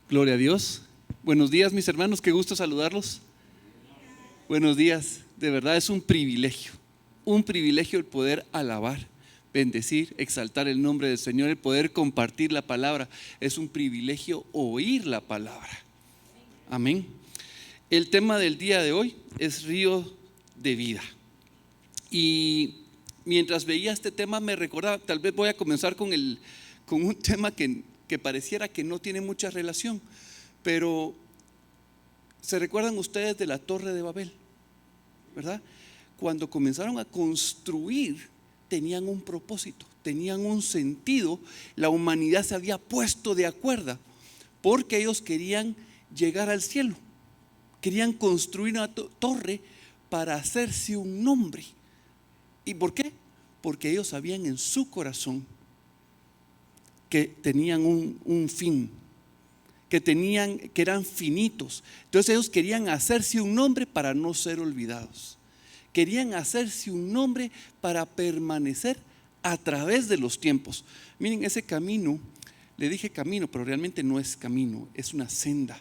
Gloria a Dios. Buenos días, mis hermanos, qué gusto saludarlos. Buenos días, de verdad es un privilegio el poder alabar, bendecir, exaltar el nombre del Señor, el poder compartir la palabra. Es un privilegio oír la palabra. Amén. El tema del día de hoy es río de vida. Y mientras veía este tema me recordaba, tal vez voy a comenzar con un tema que pareciera que no tiene mucha relación, pero ¿se recuerdan ustedes de la Torre de Babel? ¿Verdad? Cuando comenzaron a construir tenían un propósito, tenían un sentido. La humanidad se había puesto de acuerdo porque ellos querían llegar al cielo, querían construir una torre para hacerse un nombre. ¿Y por qué? Porque ellos sabían en su corazón que tenían un fin, que eran finitos. Entonces ellos querían hacerse un nombre para no ser olvidados. Querían hacerse un nombre para permanecer a través de los tiempos. Miren ese camino, le dije camino, pero realmente no es camino, es una senda,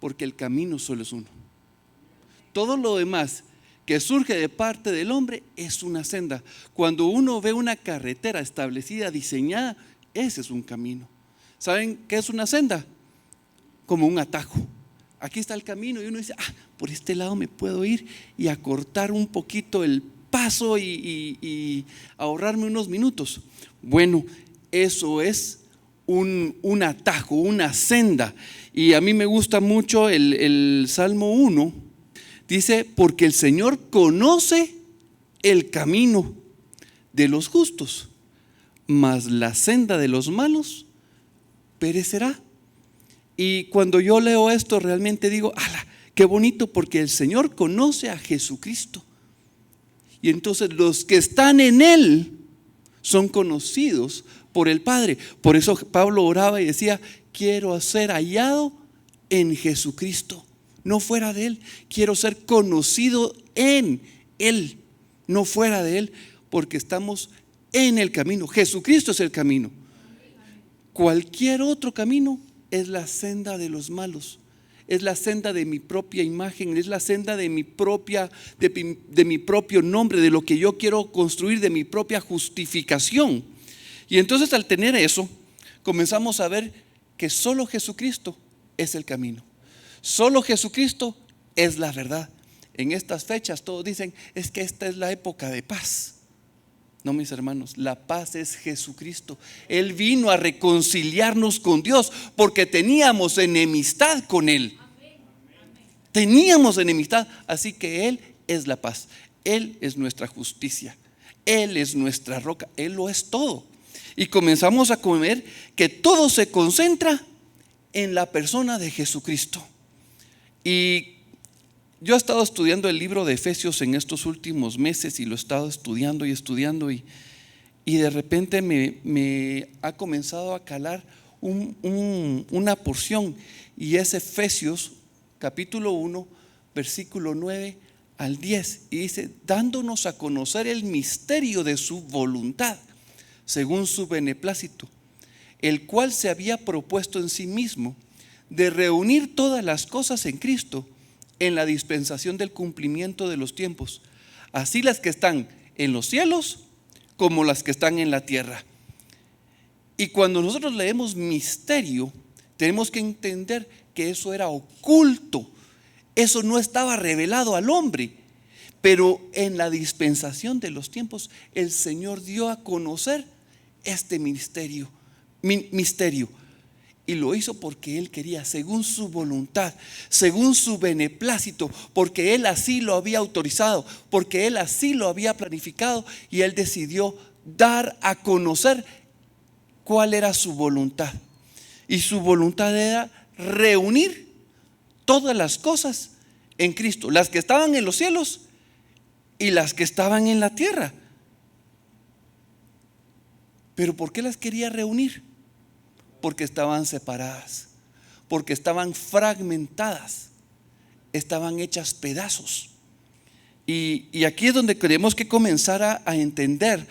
porque el camino solo es uno. Todo lo demás que surge de parte del hombre es una senda. Cuando uno ve una carretera establecida, diseñada, ese es un camino. ¿Saben qué es una senda? Como un atajo. Aquí está el camino y uno dice, por este lado me puedo ir y acortar un poquito el paso y ahorrarme unos minutos. Bueno, eso es un atajo, una senda. Y a mí me gusta mucho el Salmo 1. Dice, porque el Señor conoce el camino de los justos, mas la senda de los malos perecerá. Y cuando yo leo esto realmente digo, qué bonito, porque el Señor conoce a Jesucristo. Y entonces los que están en Él son conocidos por el Padre. Por eso Pablo oraba y decía, quiero ser hallado en Jesucristo, no fuera de Él. Quiero ser conocido en Él, no fuera de Él, porque estamos en el camino. Jesucristo es el camino. Cualquier otro camino es la senda de los malos, es la senda de mi propia imagen, es la senda de mi propio nombre, de lo que yo quiero construir, de mi propia justificación. Y entonces al tener eso, comenzamos a ver que solo Jesucristo es el camino, solo Jesucristo es la verdad. En estas fechas todos dicen, es que esta es la época de paz. No, mis hermanos, la paz es Jesucristo. Él vino a reconciliarnos con Dios porque teníamos enemistad con Él. Teníamos enemistad, así que Él es la paz. Él es nuestra justicia. Él es nuestra roca. Él lo es todo. Y comenzamos a ver que todo se concentra en la persona de Jesucristo. Y yo he estado estudiando el libro de Efesios en estos últimos meses y lo he estado estudiando y de repente me ha comenzado a calar una porción, y es Efesios capítulo 1 versículo 9 al 10, y dice, dándonos a conocer el misterio de su voluntad según su beneplácito, el cual se había propuesto en sí mismo de reunir todas las cosas en Cristo en la dispensación del cumplimiento de los tiempos, así las que están en los cielos como las que están en la tierra. Y cuando nosotros leemos misterio, tenemos que entender que eso era oculto, eso no estaba revelado al hombre, pero en la dispensación de los tiempos el Señor dio a conocer este misterio. Y lo hizo porque Él quería, según su voluntad, según su beneplácito, porque Él así lo había autorizado, porque Él así lo había planificado, y Él decidió dar a conocer cuál era su voluntad. Y su voluntad era reunir todas las cosas en Cristo, las que estaban en los cielos y las que estaban en la tierra. ¿Pero por qué las quería reunir? Porque estaban separadas, porque estaban fragmentadas, estaban hechas pedazos. Y aquí es donde tenemos que comenzar a entender.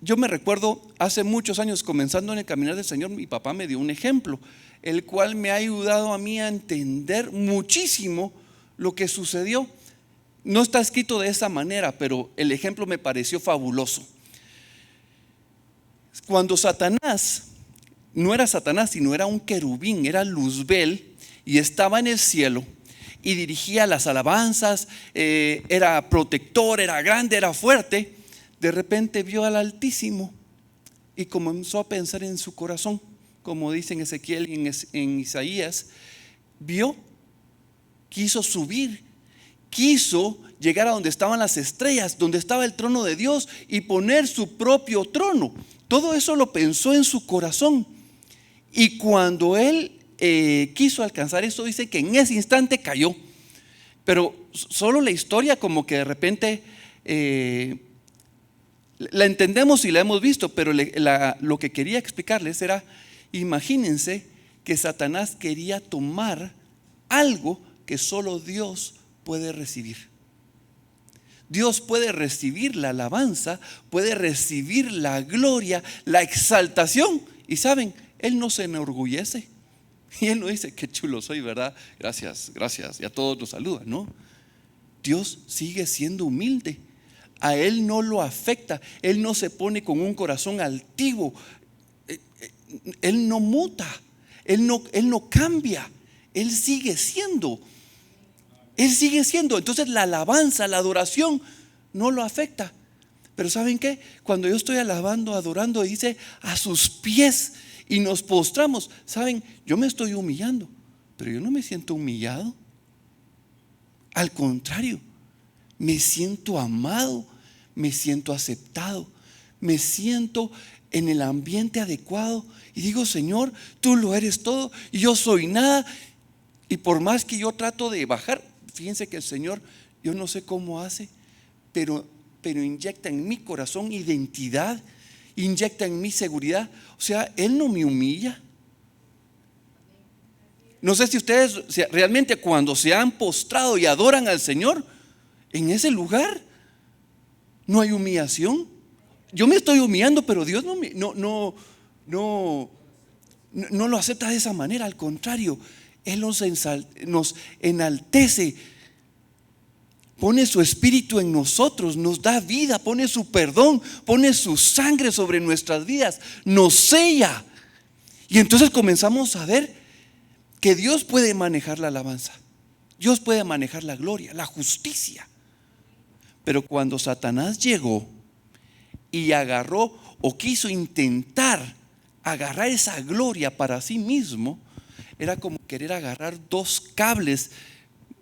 Yo me recuerdo hace muchos años, comenzando en el caminar del Señor, mi papá me dio un ejemplo, el cual me ha ayudado a mí a entender muchísimo lo que sucedió. No está escrito de esa manera, pero el ejemplo me pareció fabuloso. Cuando Satanás, no era Satanás, sino era un querubín, era Luzbel, y estaba en el cielo y dirigía las alabanzas, era protector, era grande, era fuerte. De repente vio al Altísimo y comenzó a pensar en su corazón, como dice en Ezequiel y en Isaías. Vio, quiso subir, quiso llegar a donde estaban las estrellas, donde estaba el trono de Dios, y poner su propio trono. Todo eso lo pensó en su corazón. Y cuando él quiso alcanzar eso, dice que en ese instante cayó. Pero solo la historia como que de repente la entendemos y la hemos visto, pero lo que quería explicarles era, imagínense que Satanás quería tomar algo que solo Dios puede recibir. Dios puede recibir la alabanza, puede recibir la gloria, la exaltación. Y saben, Él no se enorgullece. Y Él no dice, qué chulo soy, ¿verdad? Gracias, gracias. Y a todos nos saluda, ¿no? Dios sigue siendo humilde. A Él no lo afecta. Él no se pone con un corazón altivo. Él no muta. Él no cambia. Él sigue siendo. Él sigue siendo. Entonces la alabanza, la adoración no lo afecta. Pero ¿saben qué? Cuando yo estoy alabando, adorando, dice a sus pies y nos postramos. ¿Saben? Yo me estoy humillando, pero yo no me siento humillado. Al contrario, me siento amado, me siento aceptado, me siento en el ambiente adecuado y digo, Señor, tú lo eres todo y yo soy nada. Y por más que yo trato de bajar, fíjense que el Señor, yo no sé cómo hace, pero inyecta en mi corazón identidad, inyecta en mi seguridad. O sea, Él no me humilla. No sé si ustedes realmente cuando se han postrado y adoran al Señor, en ese lugar no hay humillación. Yo me estoy humillando, pero Dios no lo acepta de esa manera. Al contrario, Él nos enaltece, pone su espíritu en nosotros, nos da vida, pone su perdón, pone su sangre sobre nuestras vidas, nos sella. Y entonces comenzamos a ver que Dios puede manejar la alabanza, Dios puede manejar la gloria, la justicia. Pero cuando Satanás llegó y agarró o quiso intentar agarrar esa gloria para sí mismo, era como querer agarrar dos cables,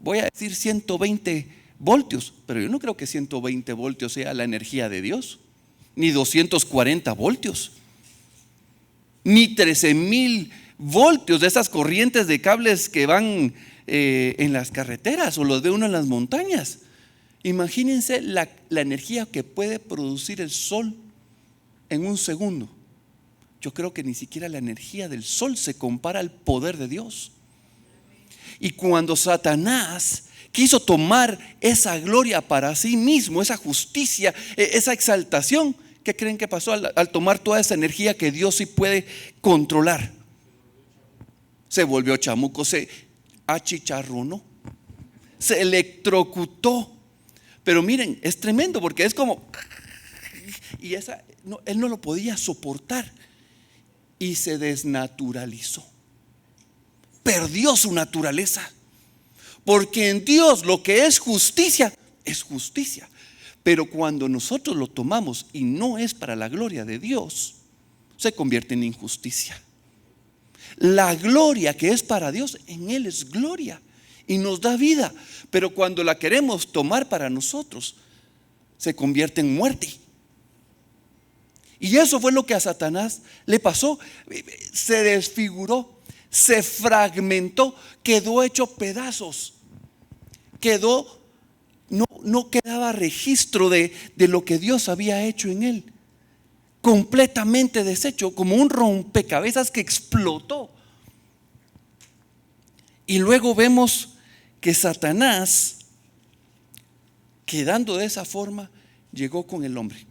voy a decir 120 voltios, pero yo no creo que 120 voltios sea la energía de Dios, ni 240 voltios, ni 13,000 voltios de esas corrientes de cables que van en las carreteras o los de uno en las montañas. Imagínense la energía que puede producir el sol en un segundo. Yo creo que ni siquiera la energía del sol se compara al poder de Dios. Y cuando Satanás quiso tomar esa gloria para sí mismo, esa justicia, esa exaltación, ¿qué creen que pasó al tomar toda esa energía que Dios sí puede controlar? Se volvió chamuco, se achicharronó, se electrocutó. Pero miren, es tremendo porque es como, y él no lo podía soportar y se desnaturalizó, perdió su naturaleza. Porque en Dios lo que es justicia, pero cuando nosotros lo tomamos y no es para la gloria de Dios, se convierte en injusticia. La gloria que es para Dios, en Él es gloria y nos da vida. Pero cuando la queremos tomar para nosotros, se convierte en muerte. Y eso fue lo que a Satanás le pasó. Se desfiguró, se fragmentó, quedó hecho pedazos, quedó no quedaba registro de lo que Dios había hecho en él. Completamente deshecho, como un rompecabezas que explotó. Y luego vemos que Satanás, quedando de esa forma, llegó con el hombre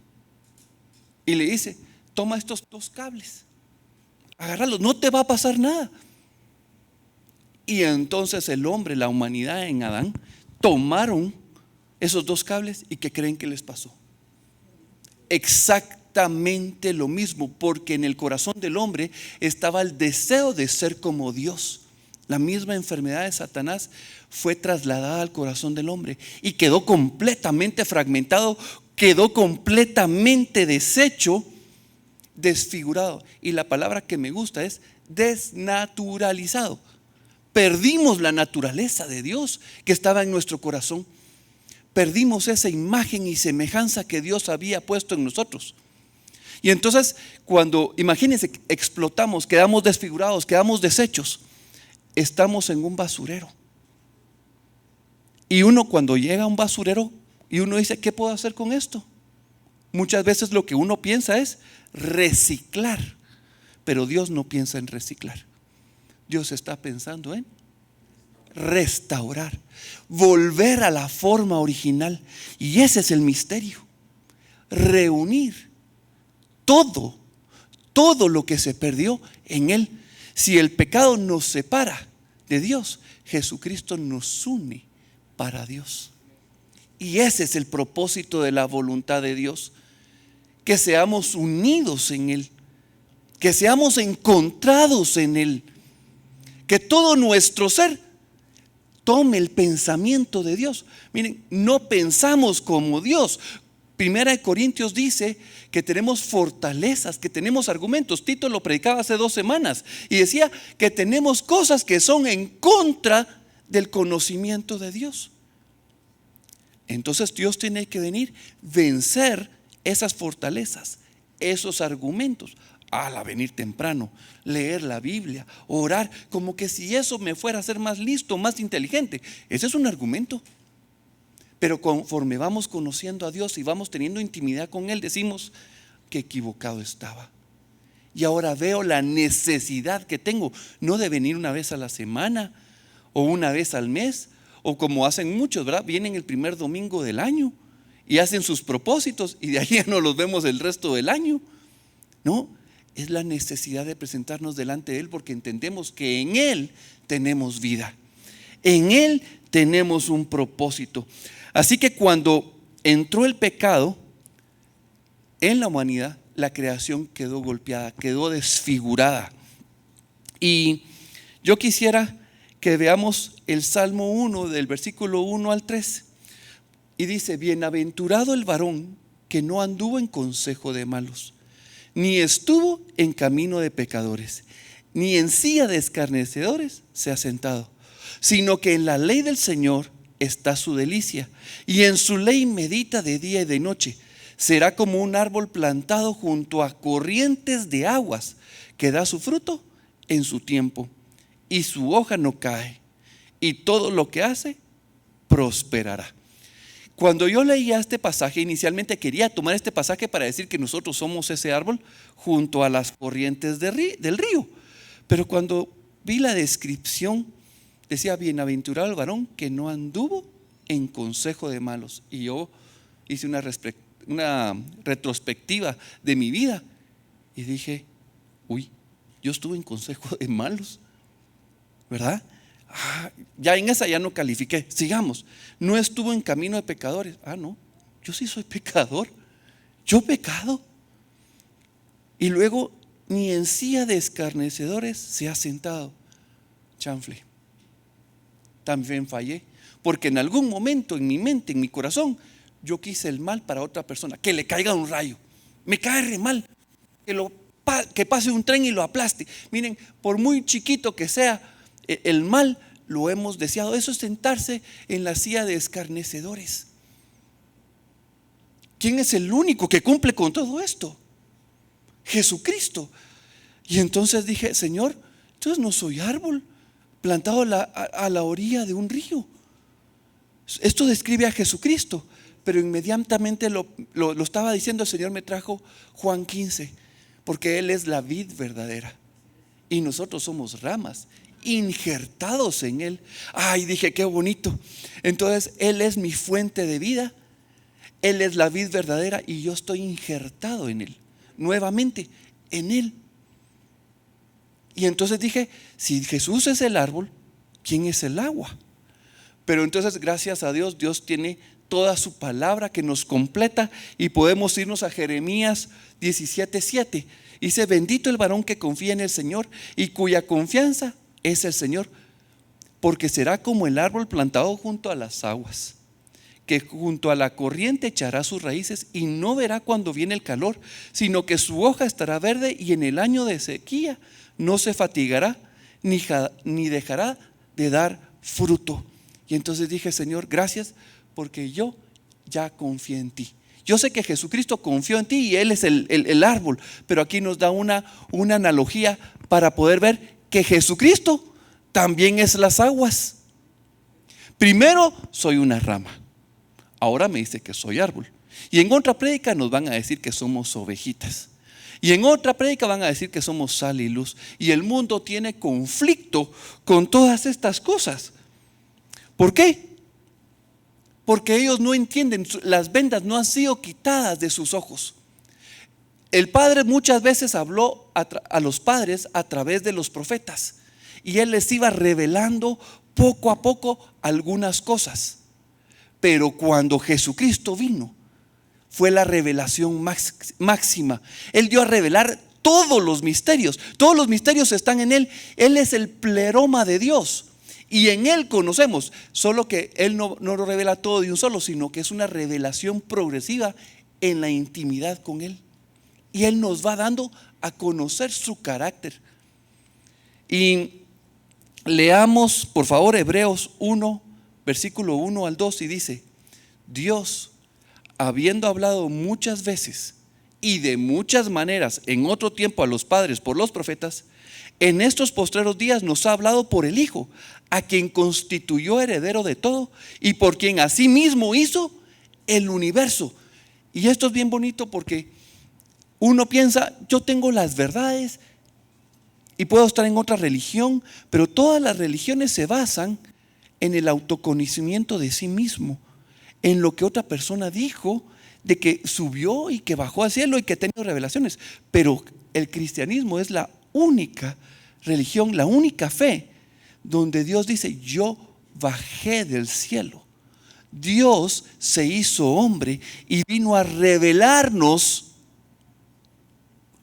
y le dice: toma estos 2 cables, agárralos, no te va a pasar nada. Y entonces el hombre, la humanidad en Adán, tomaron esos 2 cables. ¿Y qué creen que les pasó? Exactamente lo mismo, porque en el corazón del hombre estaba el deseo de ser como Dios. La misma enfermedad de Satanás fue trasladada al corazón del hombre y quedó completamente fragmentado, quedó completamente deshecho, desfigurado. Y la palabra que me gusta es desnaturalizado. Perdimos la naturaleza de Dios que estaba en nuestro corazón. Perdimos esa imagen y semejanza que Dios había puesto en nosotros. Y entonces, cuando, imagínense, explotamos, quedamos desfigurados, quedamos deshechos, estamos en un basurero. Y uno, cuando llega a un basurero y uno dice: ¿qué puedo hacer con esto? Muchas veces lo que uno piensa es reciclar, pero Dios no piensa en reciclar. Dios está pensando en restaurar, volver a la forma original. Y ese es el misterio: reunir todo lo que se perdió en Él. Si el pecado nos separa de Dios, Jesucristo nos une para Dios. Y ese es el propósito de la voluntad de Dios: que seamos unidos en Él, que seamos encontrados en Él, que todo nuestro ser tome el pensamiento de Dios. Miren, no pensamos como Dios. Primera de Corintios dice que tenemos fortalezas, que tenemos argumentos. Tito lo predicaba hace 2 semanas y decía que tenemos cosas que son en contra del conocimiento de Dios. Entonces Dios tiene que venir, vencer esas fortalezas, esos argumentos, al venir temprano, leer la Biblia, orar, como que si eso me fuera a hacer más listo, más inteligente. Ese es un argumento. Pero conforme vamos conociendo a Dios y vamos teniendo intimidad con Él, decimos: que equivocado estaba. Y ahora veo la necesidad que tengo, no de venir una vez a la semana o una vez al mes, o como hacen muchos, ¿verdad? Vienen el primer domingo del año y hacen sus propósitos y de ahí ya no los vemos el resto del año. No, es la necesidad de presentarnos delante de Él, porque entendemos que en Él tenemos vida, en Él tenemos un propósito. Así que cuando entró el pecado en la humanidad, la creación quedó golpeada, quedó desfigurada. Y yo quisiera que veamos el Salmo 1 del versículo 1 al 3. Y dice: bienaventurado el varón que no anduvo en consejo de malos, ni estuvo en camino de pecadores, ni en silla de escarnecedores se ha sentado, sino que en la ley del Señor está su delicia, y en su ley medita de día y de noche. Será como un árbol plantado junto a corrientes de aguas, que da su fruto en su tiempo, y su hoja no cae, y todo lo que hace prosperará. Cuando yo leía este pasaje, inicialmente quería tomar este pasaje para decir que nosotros somos ese árbol junto a las corrientes del río. Pero cuando vi la descripción, decía: bienaventurado el varón que no anduvo en consejo de malos. Y yo hice una retrospectiva de mi vida y dije: uy, yo estuve en consejo de malos, ¿verdad? Ya en esa ya no califiqué. Sigamos. No estuvo en camino de pecadores. No, yo sí soy pecador. Yo he pecado. Y luego, ni en silla de escarnecedores se ha sentado. Chanfle. También fallé, porque en algún momento en mi mente, en mi corazón, yo quise el mal para otra persona. Que le caiga un rayo, me cae re mal, que pase un tren y lo aplaste. Miren, por muy chiquito que sea, el mal lo hemos deseado. Eso es sentarse en la silla de escarnecedores. ¿Quién es el único que cumple con todo esto? Jesucristo. Y entonces dije: Señor, entonces no soy árbol plantado a la orilla de un río. Esto describe a Jesucristo, pero inmediatamente lo estaba diciendo el Señor, me trajo Juan 15, porque Él es la vid verdadera y nosotros somos ramas injertados en Él. Ay, dije, qué bonito. Entonces Él es mi fuente de vida, Él es la vid verdadera y yo estoy injertado en Él, nuevamente en Él. Y entonces dije, si Jesús es el árbol, ¿quién es el agua? Pero entonces, gracias a Dios, Dios tiene toda su palabra que nos completa y podemos irnos a Jeremías 17:7. Dice: bendito el varón que confía en el Señor y cuya confianza es el Señor, porque será como el árbol plantado junto a las aguas, que junto a la corriente echará sus raíces y no verá cuando viene el calor, sino que su hoja estará verde y en el año de sequía no se fatigará ni dejará de dar fruto. Y entonces dije: Señor, gracias, porque yo ya confié en ti. Yo sé que Jesucristo confió en ti y Él es el árbol, pero aquí nos da una analogía para poder ver que Jesucristo también es las aguas. Primero soy una rama, ahora me dice que soy árbol. Y en otra prédica nos van a decir que somos ovejitas. Y en otra prédica van a decir que somos sal y luz. Y el mundo tiene conflicto con todas estas cosas. ¿Por qué? Porque ellos no entienden, las vendas no han sido quitadas de sus ojos. El Padre muchas veces habló a los padres a través de los profetas y Él les iba revelando poco a poco algunas cosas. Pero cuando Jesucristo vino, fue la revelación máxima. Él dio a revelar todos los misterios. Todos los misterios están en Él. Él es el pleroma de Dios. Y en Él conocemos, solo que Él no lo revela todo de un solo, sino que es una revelación progresiva en la intimidad con Él. Y Él nos va dando a conocer su carácter. Y leamos, por favor, Hebreos 1, versículo 1 al 2, y dice: Dios, habiendo hablado muchas veces y de muchas maneras en otro tiempo a los padres por los profetas, en estos postreros días nos ha hablado por el Hijo, a quien constituyó heredero de todo y por quien asimismo hizo el universo. Y esto es bien bonito porque uno piensa: yo tengo las verdades y puedo estar en otra religión, pero todas las religiones se basan en el autoconocimiento de sí mismo, en lo que otra persona dijo, de que subió y que bajó al cielo y que ha tenido revelaciones. Pero el cristianismo es la única religión, la única fe donde Dios dice: yo bajé del cielo, Dios se hizo hombre y vino a revelarnos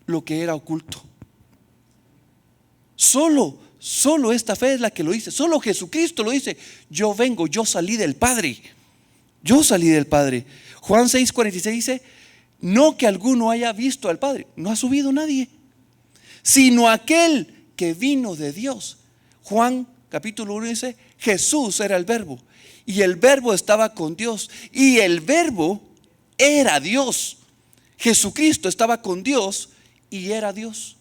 lo que era oculto. Solo esta fe es la que lo dice. Solo Jesucristo lo dice: yo vengo, yo salí del Padre. Yo salí del Padre. Juan 6:46 dice: no que alguno haya visto al Padre, no ha subido nadie, sino aquel que vino de Dios. Juan capítulo 1 dice: Jesús era el verbo y el verbo estaba con Dios y el verbo era Dios. Jesucristo estaba con Dios y era Dios.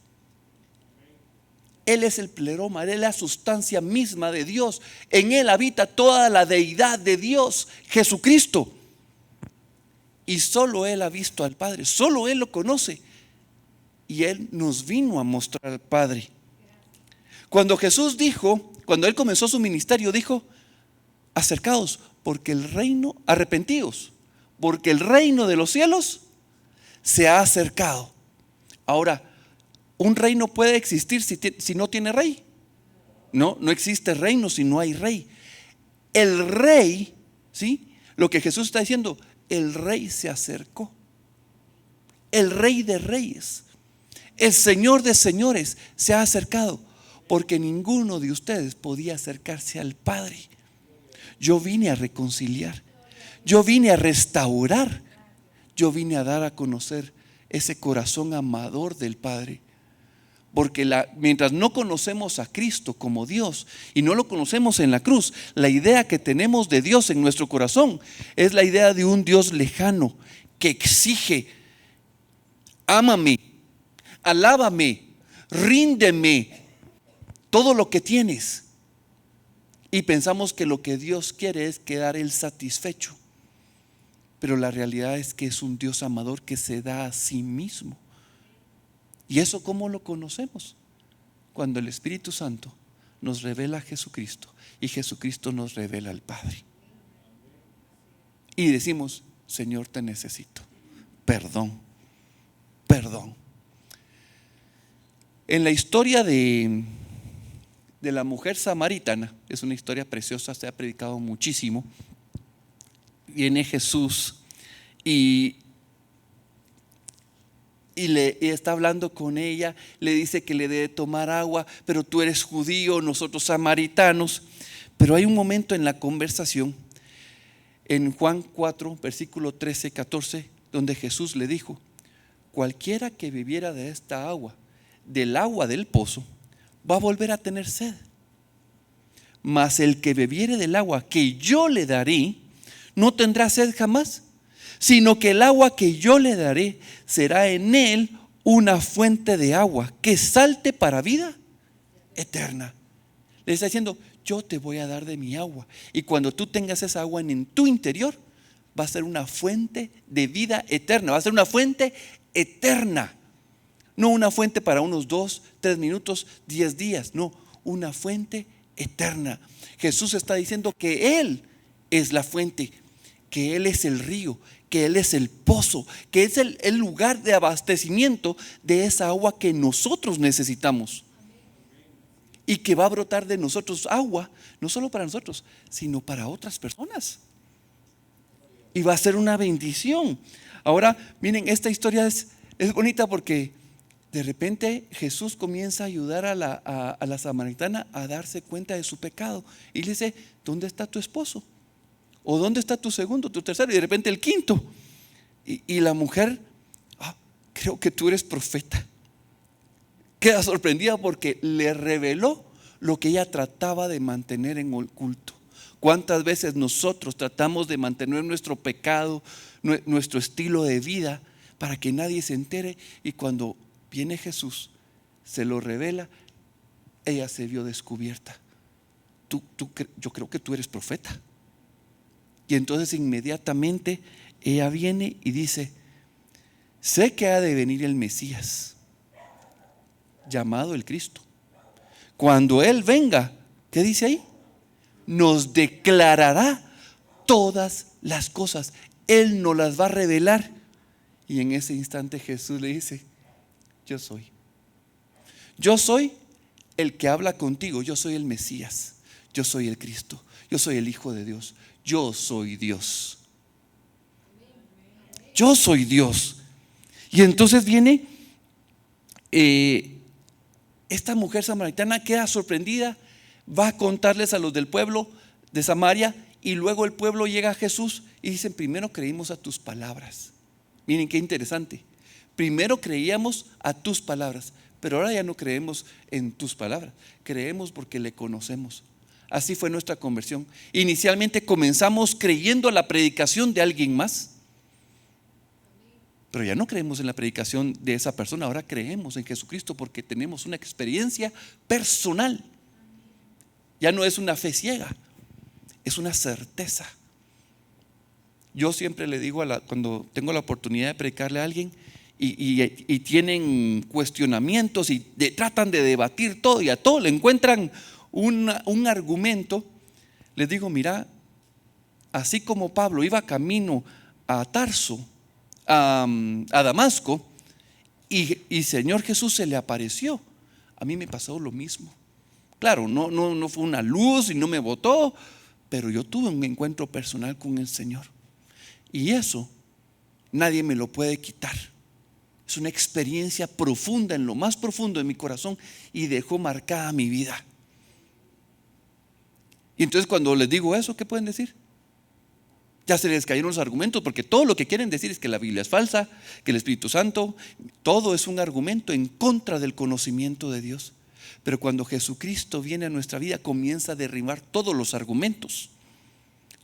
Él es el pleroma, Él es la sustancia misma de Dios. En Él habita toda la deidad de Dios, Jesucristo. Y solo Él ha visto al Padre, solo Él lo conoce. Y Él nos vino a mostrar al Padre. Cuando Jesús dijo, cuando Él comenzó su ministerio, dijo: acercaos, porque el reino, arrepentíos, porque el reino de los cielos se ha acercado. Ahora, ¿un reino puede existir si no tiene rey? No existe reino si no hay rey. El rey, ¿sí? Lo que Jesús está diciendo: el rey se acercó. El rey de reyes, el señor de señores se ha acercado, porque ninguno de ustedes podía acercarse al Padre. Yo vine a reconciliar, yo vine a restaurar, yo vine a dar a conocer ese corazón amador del Padre. Porque mientras no conocemos a Cristo como Dios y no lo conocemos en la cruz, la idea que tenemos de Dios en nuestro corazón es la idea de un Dios lejano que exige: ámame, alábame, ríndeme todo lo que tienes. Y pensamos que lo que Dios quiere es quedar Él satisfecho. Pero la realidad es que es un Dios amador que se da a sí mismo. ¿Y eso cómo lo conocemos? Cuando el Espíritu Santo nos revela a Jesucristo y Jesucristo nos revela al Padre. Y decimos: Señor, te necesito. Perdón, perdón. En la historia de la mujer samaritana, es una historia preciosa, se ha predicado muchísimo. Viene Jesús y le está hablando con ella, le dice que le debe tomar agua, pero tú eres judío, nosotros samaritanos. Pero hay un momento en la conversación, en Juan 4, versículo 13, 14, donde Jesús le dijo: cualquiera que bebiera de esta agua, del agua del pozo, va a volver a tener sed. Mas el que bebiere del agua que yo le daré, no tendrá sed jamás, sino que el agua que yo le daré será en él una fuente de agua que salte para vida eterna. Le está diciendo: yo te voy a dar de mi agua, y cuando tú tengas esa agua en tu interior, va a ser una fuente de vida eterna, va a ser una fuente eterna. No una fuente para unos 2, 3 minutos, 10 días, no, una fuente eterna. Jesús está diciendo que Él es la fuente, que Él es el río, que Él es el pozo, que es el lugar de abastecimiento de esa agua que nosotros necesitamos. Y que va a brotar de nosotros agua, no solo para nosotros, sino para otras personas. Y va a ser una bendición. Ahora, miren, esta historia es bonita porque de repente Jesús comienza a ayudar a la samaritana a darse cuenta de su pecado. Y le dice: ¿dónde está tu esposo? ¿O dónde está tu segundo, tu tercero? Y de repente el quinto. Y la mujer: creo que tú eres profeta. Queda sorprendida porque le reveló lo que ella trataba de mantener en oculto. ¿Cuántas veces nosotros tratamos de mantener nuestro pecado, nuestro estilo de vida, para que nadie se entere? Y cuando viene Jesús, se lo revela, ella se vio descubierta. Yo creo que tú eres profeta. Y entonces inmediatamente ella viene y dice: sé que ha de venir el Mesías, llamado el Cristo. Cuando Él venga, ¿qué dice ahí? Nos declarará todas las cosas. Él nos las va a revelar. Y en ese instante Jesús le dice: yo soy. Yo soy el que habla contigo. Yo soy el Mesías. Yo soy el Cristo. Yo soy el Hijo de Dios. Yo soy Dios. Yo soy Dios. Y entonces viene esta mujer samaritana, queda sorprendida, va a contarles a los del pueblo de Samaria, y luego el pueblo llega a Jesús y dicen: primero creímos a tus palabras. Miren qué interesante. Primero creíamos a tus palabras, pero ahora ya no creemos en tus palabras, creemos porque le conocemos. Así fue nuestra conversión. Inicialmente comenzamos creyendo la predicación de alguien más, pero ya no creemos en la predicación de esa persona, ahora creemos en Jesucristo porque tenemos una experiencia personal. Ya no es una fe ciega, es una certeza. Yo siempre le digo cuando tengo la oportunidad de predicarle a alguien y tienen cuestionamientos y tratan de debatir todo y a todo le encuentran un argumento, les digo: mira, así como Pablo iba camino a Tarso, a Damasco, y Señor Jesús se le apareció, a mí me pasó lo mismo. Claro, no fue una luz y no me botó, pero yo tuve un encuentro personal con el Señor, y eso nadie me lo puede quitar. Es una experiencia profunda, en lo más profundo de mi corazón, y dejó marcada mi vida. Y entonces cuando les digo eso, ¿qué pueden decir? Ya se les cayeron los argumentos, porque todo lo que quieren decir es que la Biblia es falsa, que el Espíritu Santo, todo es un argumento en contra del conocimiento de Dios. Pero cuando Jesucristo viene a nuestra vida, comienza a derribar todos los argumentos.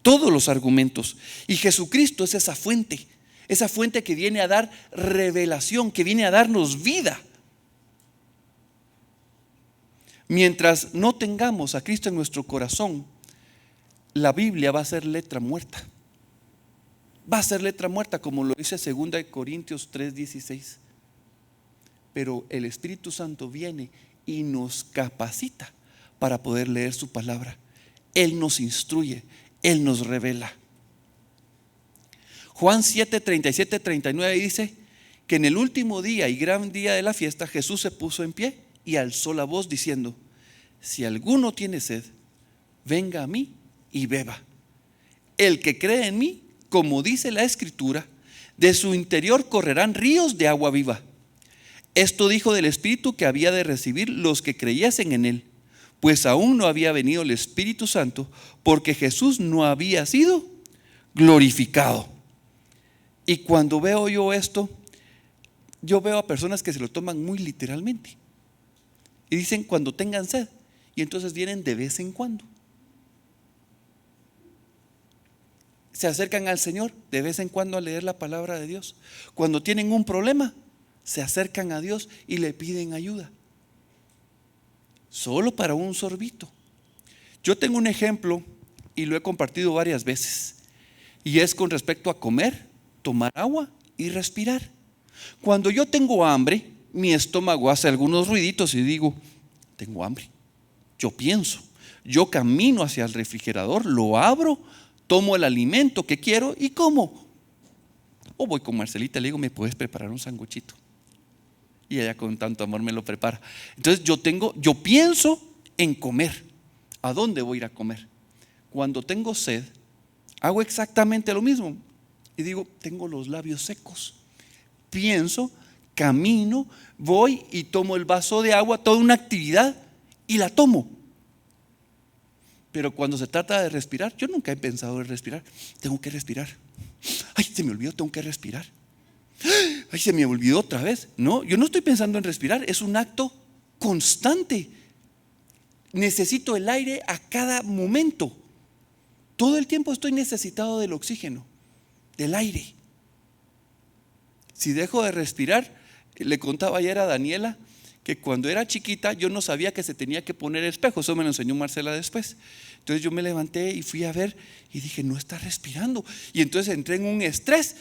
Todos los argumentos. Y Jesucristo es esa fuente que viene a dar revelación, que viene a darnos vida. Mientras no tengamos a Cristo en nuestro corazón, la Biblia va a ser letra muerta. Va a ser letra muerta, como lo dice 2 Corintios 3:16. Pero el Espíritu Santo viene y nos capacita para poder leer su palabra. Él nos instruye, Él nos revela. Juan 7:37-39 dice que en el último día y gran día de la fiesta, Jesús se puso en pie y alzó la voz diciendo: si alguno tiene sed, venga a mí y beba. El que cree en mí, como dice la Escritura, de su interior correrán ríos de agua viva. Esto dijo del Espíritu que había de recibir los que creyesen en él, pues aún no había venido el Espíritu Santo, porque Jesús no había sido glorificado. Y cuando veo yo esto, yo veo a personas que se lo toman muy literalmente y dicen cuando tengan sed, y entonces vienen de vez en cuando. Se acercan al Señor de vez en cuando a leer la palabra de Dios. Cuando tienen un problema, se acercan a Dios y le piden ayuda. Solo para un sorbito. Yo tengo un ejemplo y lo he compartido varias veces, y es con respecto a comer, tomar agua y respirar. Cuando yo tengo hambre, mi estómago hace algunos ruiditos y digo: tengo hambre. Yo pienso, yo camino hacia el refrigerador, lo abro, tomo el alimento que quiero y como. O voy con Marcelita y le digo: ¿me puedes preparar un sanguchito? Y ella con tanto amor me lo prepara. Entonces yo pienso en comer. ¿A dónde voy a ir a comer? Cuando tengo sed, hago exactamente lo mismo y digo: tengo los labios secos. Pienso, camino, voy y tomo el vaso de agua, toda una actividad, y la tomo. Pero cuando se trata de respirar, yo nunca he pensado en respirar. Tengo que respirar. Ay, se me olvidó, tengo que respirar. Ay, se me olvidó otra vez. No, yo no estoy pensando en respirar, es un acto constante. Necesito el aire a cada momento. Todo el tiempo estoy necesitado del oxígeno, del aire. Si dejo de respirar, le contaba ayer a Daniela que cuando era chiquita yo no sabía que se tenía que poner espejo. Eso me lo enseñó Marcela después. Entonces yo me levanté y fui a ver y dije: no está respirando. Y entonces entré en un estrés,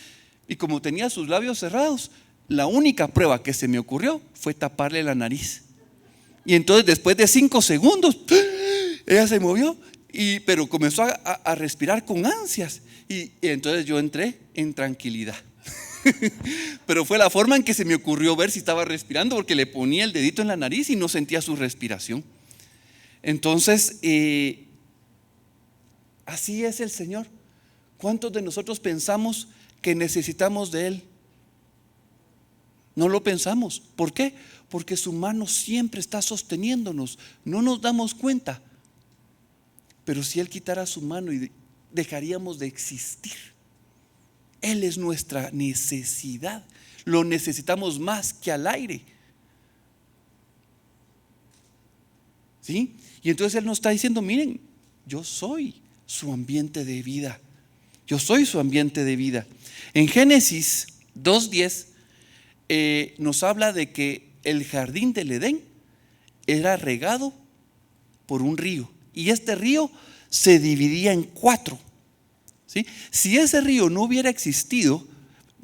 y como tenía sus labios cerrados, la única prueba que se me ocurrió fue taparle la nariz. Y entonces después de 5 segundos ella se movió, pero comenzó a respirar con ansias, y entonces yo entré en tranquilidad. Pero fue la forma en que se me ocurrió ver si estaba respirando, porque le ponía el dedito en la nariz y no sentía su respiración. Entonces así es el Señor. ¿Cuántos de nosotros pensamos que necesitamos de Él? No lo pensamos. ¿Por qué? Porque su mano siempre está sosteniéndonos. No nos damos cuenta. Pero si Él quitara su mano, y dejaríamos de existir. Él es nuestra necesidad. Lo necesitamos más que al aire. ¿Sí? Y entonces Él nos está diciendo: miren, yo soy su ambiente de vida. Yo soy su ambiente de vida. En Génesis 2:10 nos habla de que el jardín del Edén era regado por un río, y este río se dividía en 4. ¿Sí? Si ese río no hubiera existido,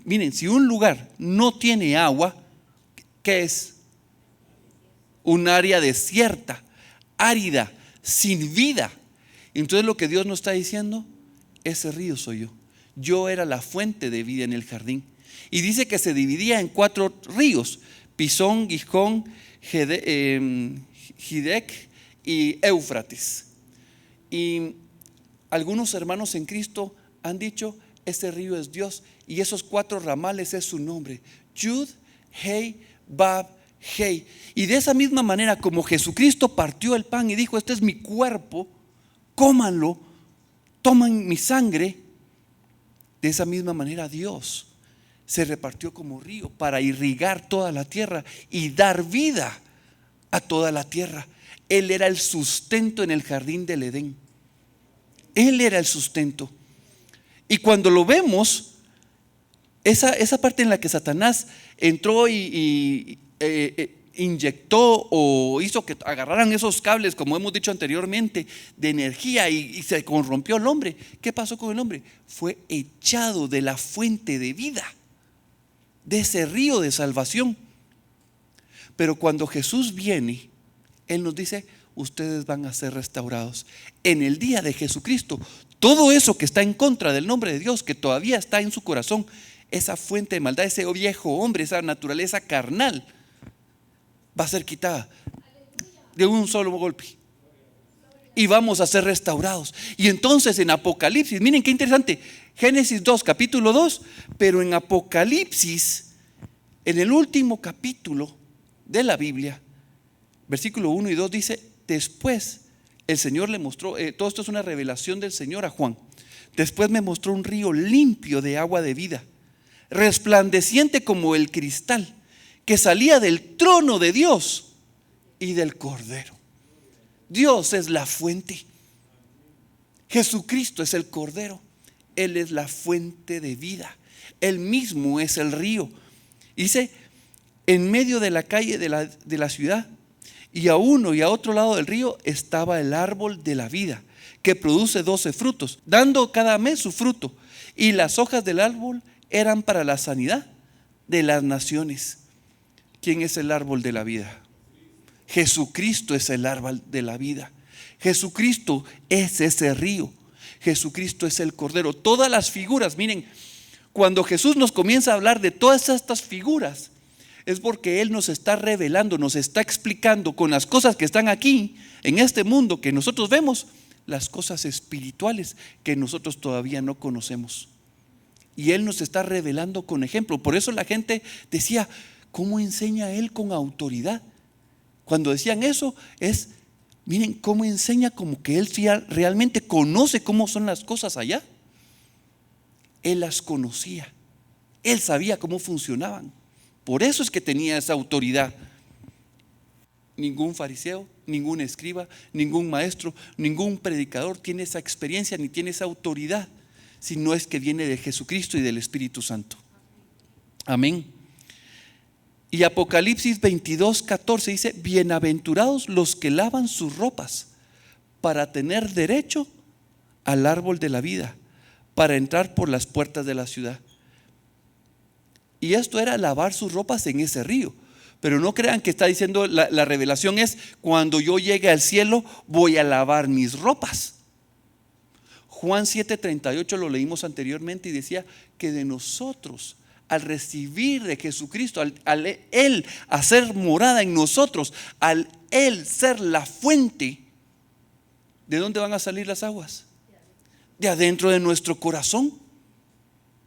miren, si un lugar no tiene agua, ¿qué es? Un área desierta, árida, sin vida. Entonces lo que Dios nos está diciendo: ese río soy yo. Yo era la fuente de vida en el jardín. Y dice que se dividía en 4 ríos: Pisón, Gijón, Hidec y Éufrates. Y algunos hermanos en Cristo han dicho: ese río es Dios, y esos 4 ramales es su nombre: Yud, Hei, Bab, Hei. Y de esa misma manera como Jesucristo partió el pan y dijo: este es mi cuerpo, cómanlo, toman mi sangre, de esa misma manera Dios se repartió como río para irrigar toda la tierra y dar vida a toda la tierra. Él era el sustento en el jardín del Edén. Él era el sustento. Y cuando lo vemos, esa parte en la que Satanás entró y inyectó o hizo que agarraran esos cables, como hemos dicho anteriormente, de energía y se corrompió el hombre. ¿Qué pasó con el hombre? Fue echado de la fuente de vida, de ese río de salvación. Pero cuando Jesús viene, Él nos dice: ustedes van a ser restaurados. En el día de Jesucristo, todo eso que está en contra del nombre de Dios, que todavía está en su corazón, esa fuente de maldad, ese viejo hombre, esa naturaleza carnal, va a ser quitada de un solo golpe. Y vamos a ser restaurados. Y entonces en Apocalipsis, miren qué interesante, Génesis 2, capítulo 2, pero en Apocalipsis, en el último capítulo de la Biblia, versículo 1 y 2 dice: después el Señor le mostró, todo esto es una revelación del Señor a Juan. Después me mostró un río limpio de agua de vida, resplandeciente como el cristal, que salía del trono de Dios y del Cordero. Dios es la fuente, Jesucristo es el Cordero, Él es la fuente de vida, Él mismo es el río. Dice: en medio de la calle de la ciudad, y a uno y a otro lado del río, estaba el árbol de la vida, que produce 12 frutos, dando cada mes su fruto, y las hojas del árbol eran para la sanidad de las naciones. ¿Quién es el árbol de la vida? Jesucristo es el árbol de la vida. Jesucristo es ese río. Jesucristo es el Cordero. Todas las figuras, miren, cuando Jesús nos comienza a hablar de todas estas figuras, es porque Él nos está revelando, nos está explicando con las cosas que están aquí, en este mundo que nosotros vemos, las cosas espirituales que nosotros todavía no conocemos. Y Él nos está revelando con ejemplo. Por eso la gente decía: ¿cómo enseña Él con autoridad? Cuando decían eso, miren cómo enseña, como que Él realmente conoce cómo son las cosas allá. Él las conocía, Él sabía cómo funcionaban. Por eso es que tenía esa autoridad. Ningún fariseo, ningún escriba, ningún maestro, ningún predicador tiene esa experiencia ni tiene esa autoridad, si no es que viene de Jesucristo y del Espíritu Santo. Amén. Y Apocalipsis 22, 14 dice: bienaventurados los que lavan sus ropas para tener derecho al árbol de la vida, para entrar por las puertas de la ciudad. Y esto era lavar sus ropas en ese río. Pero no crean que está diciendo la revelación es: cuando yo llegue al cielo voy a lavar mis ropas. Juan 7:38 lo leímos anteriormente y decía que de nosotros, al recibir de Jesucristo, al Él hacer morada en nosotros, al Él ser la fuente, ¿de dónde van a salir las aguas? De adentro de nuestro corazón.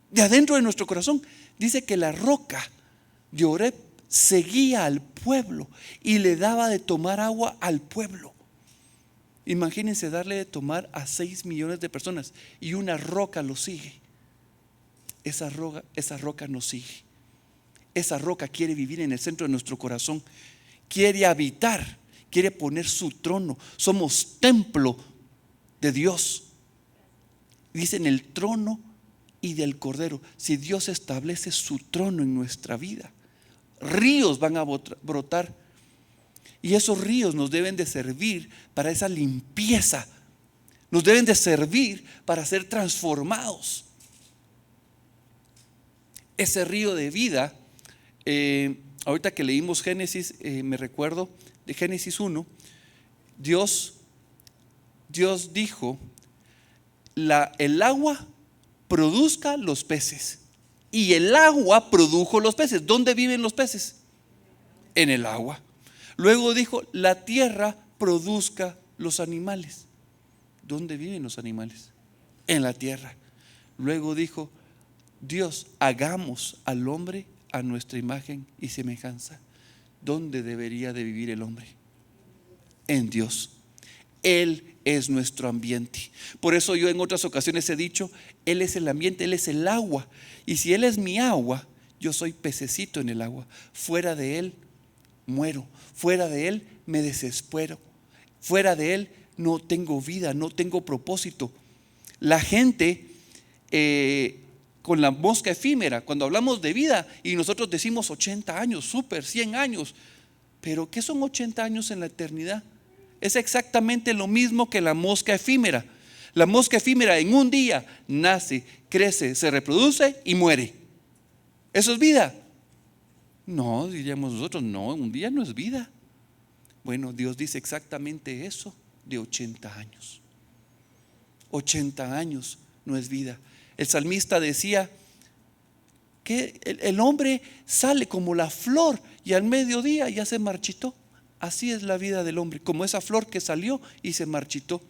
De adentro de nuestro corazón. Dice que la roca de Oreb seguía al pueblo y le daba de tomar agua al pueblo. Imagínense darle de tomar a 6 millones de personas y una roca lo sigue. Esa roca nos sigue. Esa roca quiere vivir en el centro de nuestro corazón. Quiere habitar, quiere poner su trono. Somos templo de Dios. Dicen el trono y del Cordero. Si Dios establece su trono en nuestra vida, ríos van a brotar. Y esos ríos nos deben de servir para esa limpieza. Nos deben de servir para ser transformados. Ese río de vida, ahorita que leímos Génesis, me recuerdo de Génesis 1, Dios dijo: el agua produzca los peces. Y el agua produjo los peces. ¿Dónde viven los peces? En el agua. Luego dijo: la tierra produzca los animales. ¿Dónde viven los animales? En la tierra. Luego dijo Dios: hagamos al hombre a nuestra imagen y semejanza. ¿Dónde debería de vivir el hombre? En Dios. Él es nuestro ambiente. Por eso yo en otras ocasiones he dicho: Él es el ambiente, Él es el agua. Y si Él es mi agua, yo soy pececito en el agua. Fuera de Él muero. Fuera de Él me desespero. Fuera de Él no tengo vida, no tengo propósito. La gente con la mosca efímera, cuando hablamos de vida y nosotros decimos 80 años, 100 años, Pero ¿qué son 80 años en la eternidad? Es exactamente lo mismo que la mosca efímera. La mosca efímera en un día nace, crece, se reproduce y muere. ¿Eso es vida? No, diríamos nosotros, no, un día no es vida. Bueno, Dios dice exactamente eso de 80 años. 80 años no es vida. El salmista decía que el hombre sale como la flor y al mediodía ya se marchitó. Así es la vida del hombre, como esa flor que salió y se marchitó.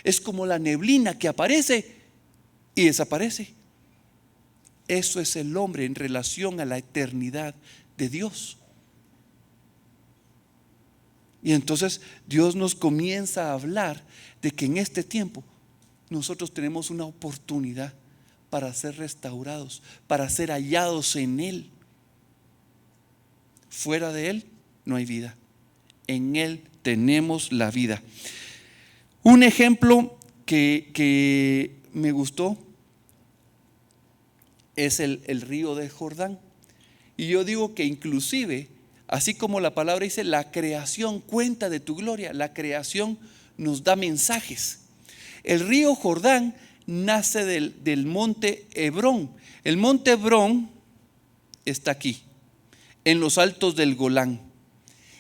Es como la neblina que aparece y desaparece. Eso es el hombre en relación a la eternidad de Dios. Y entonces Dios nos comienza a hablar de que en este tiempo nosotros tenemos una oportunidad para ser restaurados, para ser hallados en Él. Fuera de Él no hay vida. En Él tenemos la vida. Un ejemplo que me gustó es el río de Jordán. Y yo digo que inclusive, así como la palabra dice, la creación cuenta de tu gloria, la creación nos da mensajes. El río Jordán nace del monte Hebrón. El monte Hebrón está aquí, en los altos del Golán.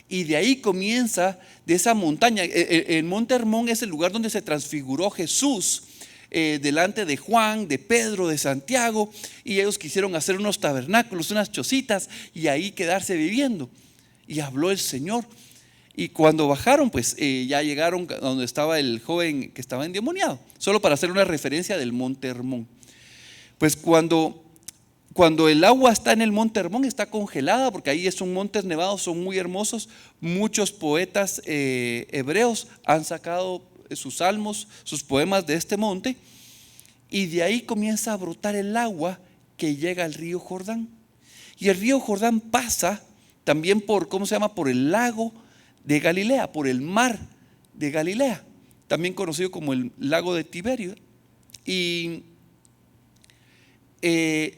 Y de ahí comienza, de esa montaña. El monte Hermón es el lugar donde se transfiguró Jesús delante de Juan, de Pedro, de Santiago. Y ellos quisieron hacer unos tabernáculos, unas chocitas, y ahí quedarse viviendo. Y habló el Señor. Y cuando bajaron, pues ya llegaron a donde estaba el joven que estaba endemoniado. Solo para hacer una referencia del monte Hermón. Pues cuando el agua está en el monte Hermón, está congelada, porque ahí son montes nevados, son muy hermosos. Muchos poetas hebreos han sacado sus salmos, sus poemas de este monte, y de ahí comienza a brotar el agua que llega al río Jordán. Y el río Jordán pasa también por, ¿cómo se llama? Por el lago de Galilea, por el mar de Galilea, también conocido como el lago de Tiberio. Y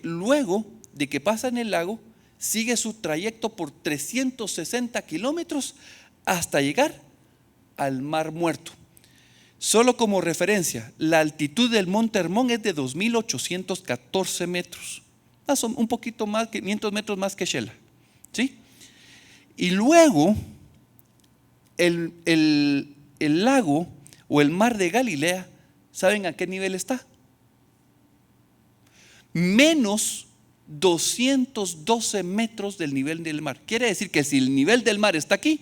luego de que pasa en el lago, sigue su trayecto por 360 kilómetros hasta llegar al Mar Muerto. Solo como referencia, la altitud del monte Hermón es de 2.814 metros, un poquito más, 500 metros más que Shela, ¿sí? Y luego el lago o el mar de Galilea, ¿saben a qué nivel está? Menos 212 metros del nivel del mar. Quiere decir que si el nivel del mar está aquí,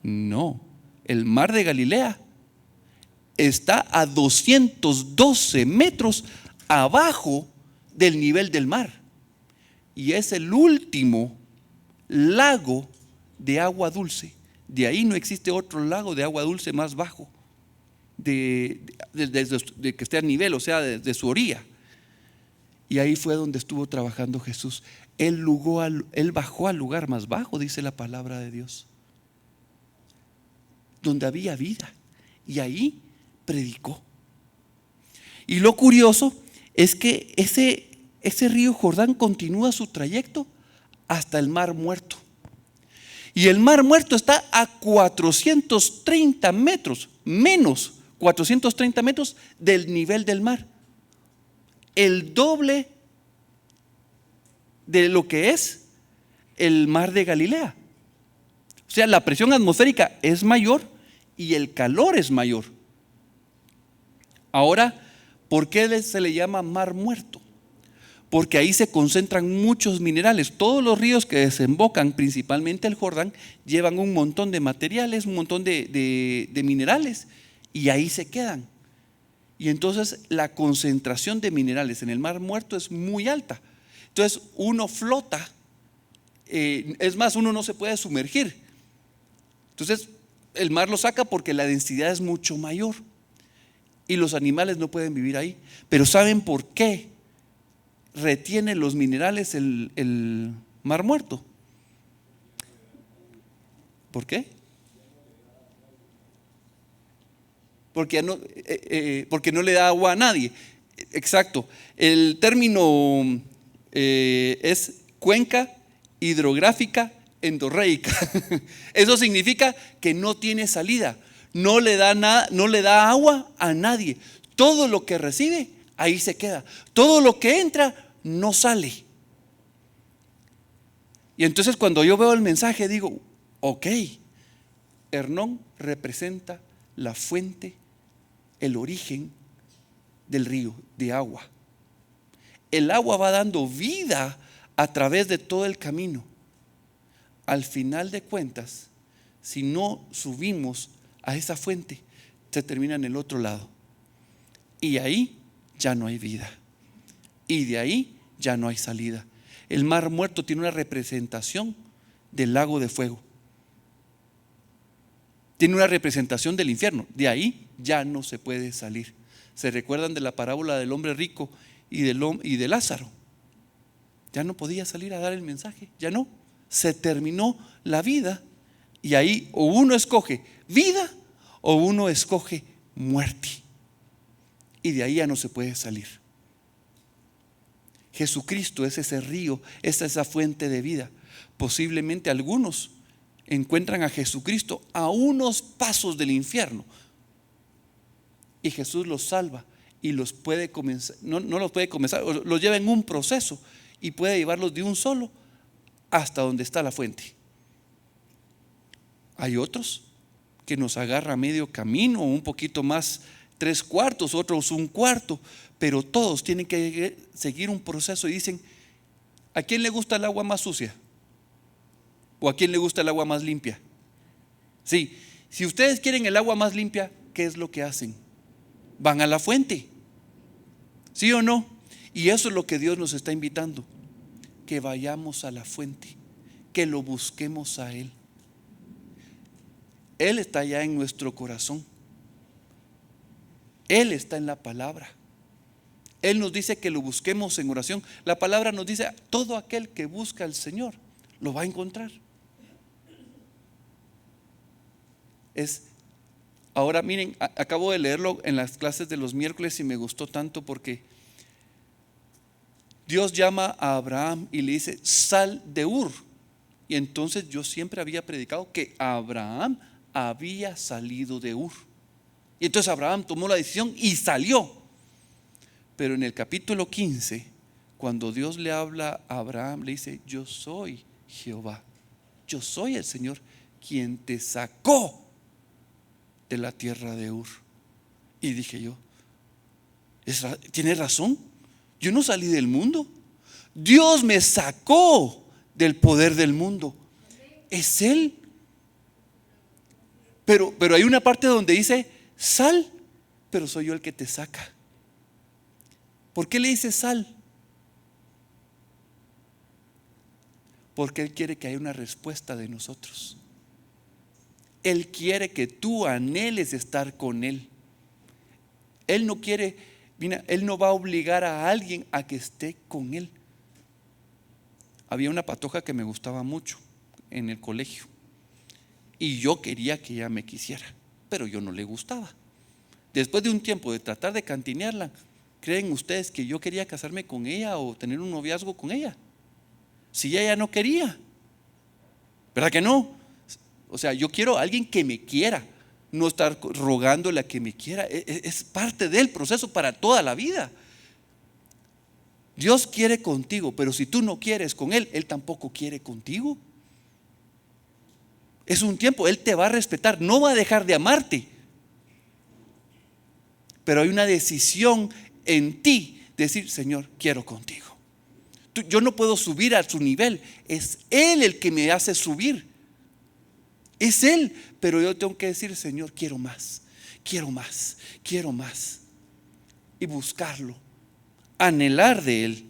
no, el mar de Galilea está a 212 metros abajo del nivel del mar. Y es el último lago de agua dulce. De ahí no existe otro lago de agua dulce más bajo de que esté a nivel, o sea, de su orilla. Y ahí fue donde estuvo trabajando Jesús. Él bajó al lugar más bajo, dice la palabra de Dios, donde había vida, y ahí predicó. Y lo curioso es que ese río Jordán continúa su trayecto hasta el Mar Muerto. Y el Mar Muerto está a 430 metros, menos 430 metros del nivel del mar. El doble de lo que es el mar de Galilea. O sea, la presión atmosférica es mayor y el calor es mayor. Ahora, ¿por qué se le llama Mar Muerto? Porque ahí se concentran muchos minerales. Todos los ríos que desembocan, principalmente el Jordán, llevan un montón de materiales, un montón de minerales, y ahí se quedan. Y entonces la concentración de minerales en el Mar Muerto es muy alta. Entonces uno flota, es más, uno no se puede sumergir. Entonces el mar lo saca porque la densidad es mucho mayor y los animales no pueden vivir ahí. Pero ¿saben por qué retiene los minerales el Mar Muerto? ¿Por qué? Porque no le da agua a nadie. Exacto. El término es cuenca hidrográfica endorreica. Eso significa que no tiene salida, no le da nada, no le da agua a nadie. Todo lo que recibe, ahí se queda. Todo lo que entra, no sale. Y entonces cuando yo veo el mensaje digo, ok, Hernón representa la fuente, el origen del río de agua. El agua va dando vida a través de todo el camino. Al final de cuentas, si no subimos a esa fuente, se termina en el otro lado. Y ahí ya no hay vida. Y de ahí ya no hay salida. El mar muerto tiene una representación del lago de fuego. Tiene una representación del infierno. De ahí ya no se puede salir. ¿Se recuerdan de la parábola del hombre rico y de Lázaro? Ya no podía salir a dar el mensaje. Ya no. Se terminó la vida. Y ahí o uno escoge vida o uno escoge muerte. Y de ahí ya no se puede salir. Jesucristo es ese río, es esa fuente de vida. Posiblemente algunos encuentran a Jesucristo a unos pasos del infierno. Y Jesús los salva y los puede comenzar, no los puede comenzar, los lleva en un proceso y puede llevarlos de un solo hasta donde está la fuente. Hay otros que nos agarra a medio camino, un poquito más, 3/4, otros 1/4, pero todos tienen que seguir un proceso y dicen, ¿a quién le gusta el agua más sucia? ¿O a quién le gusta el agua más limpia? Sí, si ustedes quieren el agua más limpia, ¿qué es lo que hacen? Van a la fuente, ¿sí o no? Y eso es lo que Dios nos está invitando, que vayamos a la fuente, que lo busquemos a Él. Él está ya en nuestro corazón. Él está en la palabra. Él nos dice que lo busquemos en oración. La palabra nos dice, todo aquel que busca al Señor lo va a encontrar. Ahora miren, acabo de leerlo en las clases de los miércoles y me gustó tanto porque Dios llama a Abraham y le dice, sal de Ur. Y entonces yo siempre había predicado que Abraham había salido de Ur. Y entonces Abraham tomó la decisión y salió. Pero en el capítulo 15, cuando Dios le habla a Abraham, le dice, yo soy Jehová, yo soy el Señor quien te sacó de la tierra de Ur. Y dije yo, ¿tiene razón? Yo no salí del mundo. Dios me sacó del poder del mundo. Es Él. Pero hay una parte donde dice, sal, pero soy yo el que te saca. ¿Por qué le dice sal? Porque Él quiere que haya una respuesta de nosotros. Él quiere que tú anheles estar con Él. Él no quiere, mira, Él no va a obligar a alguien a que esté con Él. Había una patoja que me gustaba mucho en el colegio y yo quería que ella me quisiera, pero yo no le gustaba. Después de un tiempo de tratar de cantinearla, ¿creen ustedes que yo quería casarme con ella o tener un noviazgo con ella? Si ella no quería, ¿verdad que no? O sea, yo quiero a alguien que me quiera, no estar rogándole a que me quiera. Es parte del proceso para toda la vida. Dios quiere contigo, pero si tú no quieres con Él, Él tampoco quiere contigo. Es un tiempo, Él te va a respetar, no va a dejar de amarte. Pero hay una decisión en ti, decir, Señor, quiero contigo. Yo no puedo subir a su nivel, es Él el que me hace subir. Es Él, pero yo tengo que decir, Señor, quiero más, quiero más, quiero más. Y buscarlo, anhelar de Él.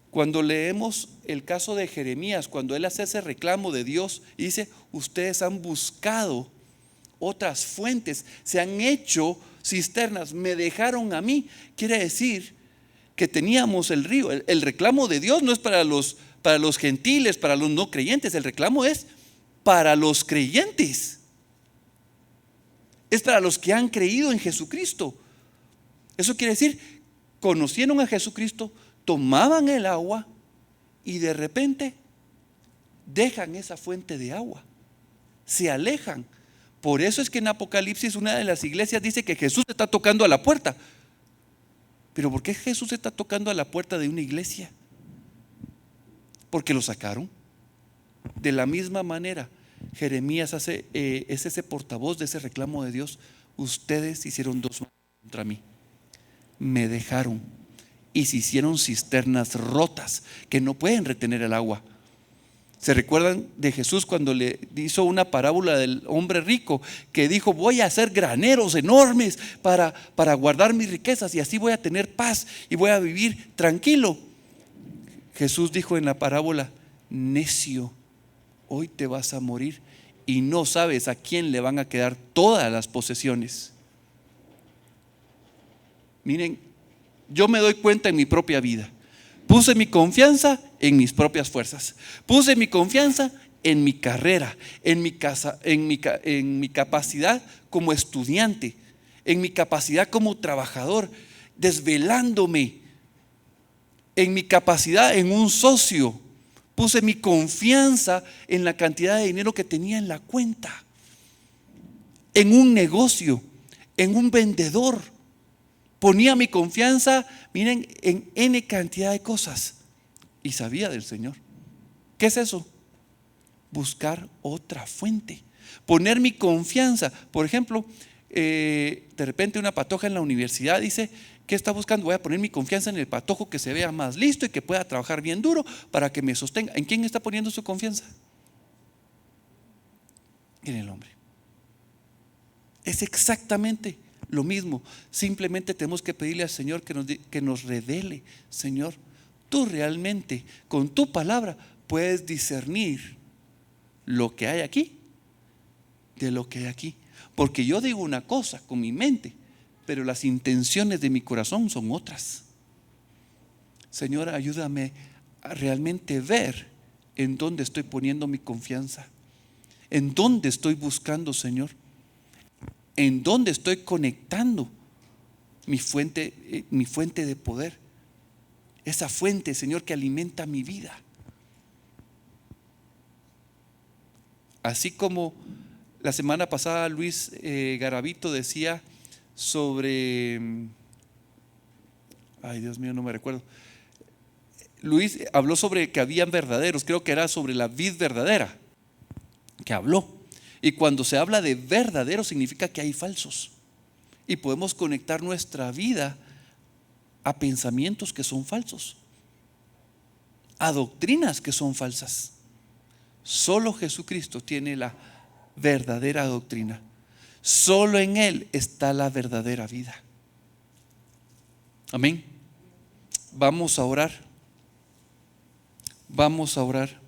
Cuando leemos el caso de Jeremías, cuando él hace ese reclamo de Dios y dice, ustedes han buscado otras fuentes, se han hecho cisternas, me dejaron a mí. Quiere decir que teníamos el río. El reclamo de Dios no es para los gentiles, para los no creyentes. El reclamo es para los creyentes. Es para los que han creído en Jesucristo. Eso quiere decir, conocieron a Jesucristo, tomaban el agua y de repente dejan esa fuente de agua, se alejan. Por eso es que en Apocalipsis una de las iglesias dice que Jesús está tocando a la puerta. Pero ¿por qué Jesús está tocando a la puerta de una iglesia? Porque lo sacaron. De la misma manera, Jeremías es ese portavoz de ese reclamo de Dios. Ustedes hicieron dos manos contra mí, me dejaron y se hicieron cisternas rotas que no pueden retener el agua. ¿Se recuerdan de Jesús cuando le hizo una parábola del hombre rico que dijo: voy a hacer graneros enormes para guardar mis riquezas y así voy a tener paz y voy a vivir tranquilo? Jesús dijo en la parábola: necio, hoy te vas a morir y no sabes a quién le van a quedar todas las posesiones. Miren, yo me doy cuenta en mi propia vida. Puse mi confianza en mis propias fuerzas. Puse mi confianza en mi carrera, en mi casa, en mi capacidad como estudiante, en mi capacidad como trabajador, desvelándome, en mi capacidad en un socio. Puse mi confianza en la cantidad de dinero que tenía en la cuenta, en un negocio, en un vendedor. Ponía mi confianza, miren, en N cantidad de cosas y sabía del Señor. ¿Qué es eso? Buscar otra fuente. Poner mi confianza. Por ejemplo, de repente una patoja en la universidad dice: ¿qué está buscando? Voy a poner mi confianza en el patojo que se vea más listo y que pueda trabajar bien duro para que me sostenga. ¿En quién está poniendo su confianza? En el hombre. Es exactamente lo mismo. Simplemente tenemos que pedirle al Señor que nos revele: Señor, tú realmente con tu palabra puedes discernir lo que hay aquí de lo que hay aquí. Porque yo digo una cosa con mi mente, pero las intenciones de mi corazón son otras. Señor, ayúdame a realmente ver en dónde estoy poniendo mi confianza, en dónde estoy buscando, Señor, en dónde estoy conectando mi fuente de poder, esa fuente, Señor, que alimenta mi vida. Así como la semana pasada Luis Garavito decía sobre, ay Dios mío, no me recuerdo. Luis habló sobre que habían verdaderos, creo que era sobre la vid verdadera que habló. Y cuando se habla de verdadero significa que hay falsos. Y podemos conectar nuestra vida a pensamientos que son falsos, a doctrinas que son falsas. Solo Jesucristo tiene la verdadera doctrina. Solo en Él está la verdadera vida. Amén. Vamos a orar. Vamos a orar.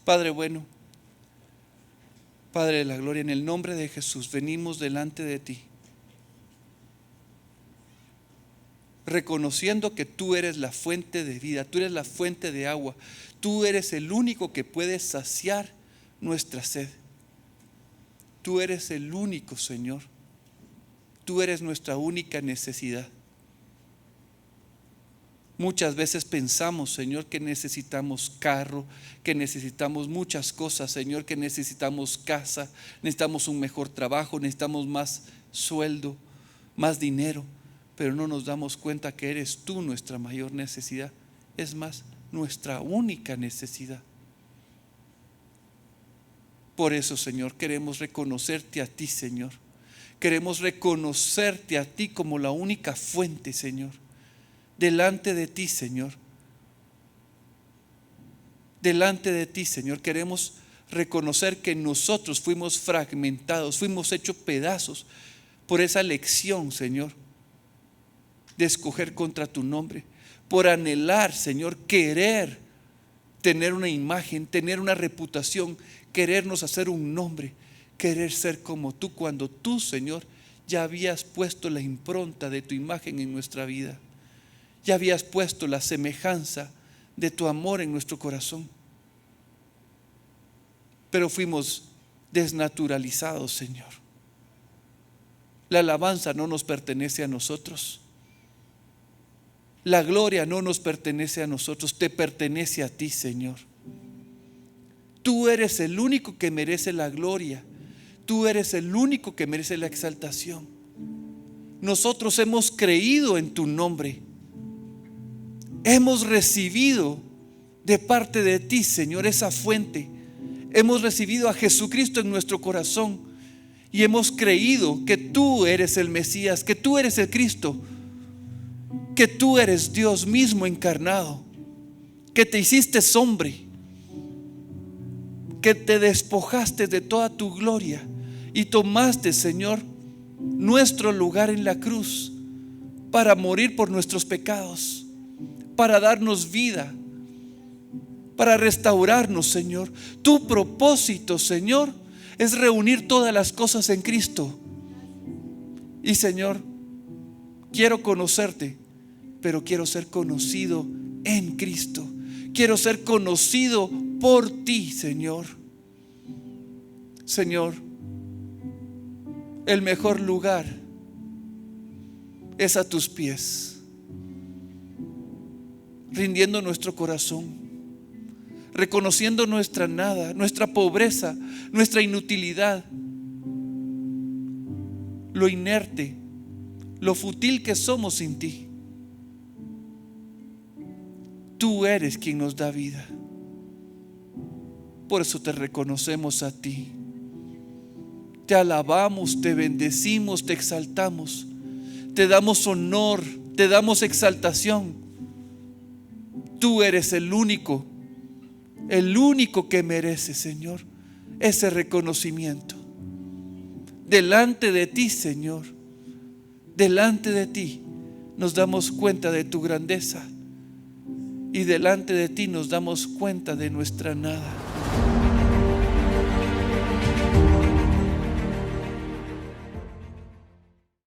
Padre bueno, Padre de la gloria, en el nombre de Jesús venimos delante de ti, reconociendo que tú eres la fuente de vida, tú eres la fuente de agua, tú eres el único que puede saciar nuestra sed. Tú eres el único, Señor. Tú eres nuestra única necesidad. Muchas veces pensamos, Señor, que necesitamos carro, que necesitamos muchas cosas, Señor, que necesitamos casa, necesitamos un mejor trabajo, necesitamos más sueldo, más dinero, pero no nos damos cuenta que eres tú nuestra mayor necesidad. Es más, nuestra única necesidad. Por eso, Señor, queremos reconocerte a ti, Señor. Queremos reconocerte a ti como la única fuente, Señor. Delante de ti, Señor. Delante de ti, Señor, queremos reconocer que nosotros fuimos fragmentados, fuimos hechos pedazos por esa elección, Señor, de escoger contra tu nombre, por anhelar, Señor, querer tener una imagen, tener una reputación, querernos hacer un nombre, querer ser como tú, cuando tú, Señor, ya habías puesto la impronta de tu imagen en nuestra vida. Ya habías puesto la semejanza de tu amor en nuestro corazón. Pero fuimos desnaturalizados, Señor. La alabanza no nos pertenece a nosotros. La gloria no nos pertenece a nosotros, te pertenece a ti, Señor. Tú eres el único que merece la gloria. Tú eres el único que merece la exaltación. Nosotros hemos creído en tu nombre. Hemos recibido de parte de ti, Señor, esa fuente. Hemos recibido a Jesucristo en nuestro corazón y hemos creído que tú eres el Mesías, que tú eres el Cristo, que tú eres Dios mismo encarnado, que te hiciste hombre, que te despojaste de toda tu gloria y tomaste, Señor, nuestro lugar en la cruz para morir por nuestros pecados, para darnos vida, para restaurarnos, Señor. Tu propósito, Señor, es reunir todas las cosas en Cristo. Y, Señor, quiero conocerte, pero quiero ser conocido en Cristo. Quiero ser conocido por ti, Señor. Señor, el mejor lugar es a tus pies, rindiendo nuestro corazón, reconociendo nuestra nada, nuestra pobreza, nuestra inutilidad, lo inerte, lo fútil que somos sin ti. Tú eres quien nos da vida. Por eso te reconocemos a ti. Te alabamos, te bendecimos, te exaltamos, te damos honor, te damos exaltación. Tú eres el único que merece, Señor, ese reconocimiento. Delante de ti, Señor, delante de ti nos damos cuenta de tu grandeza y delante de ti nos damos cuenta de nuestra nada.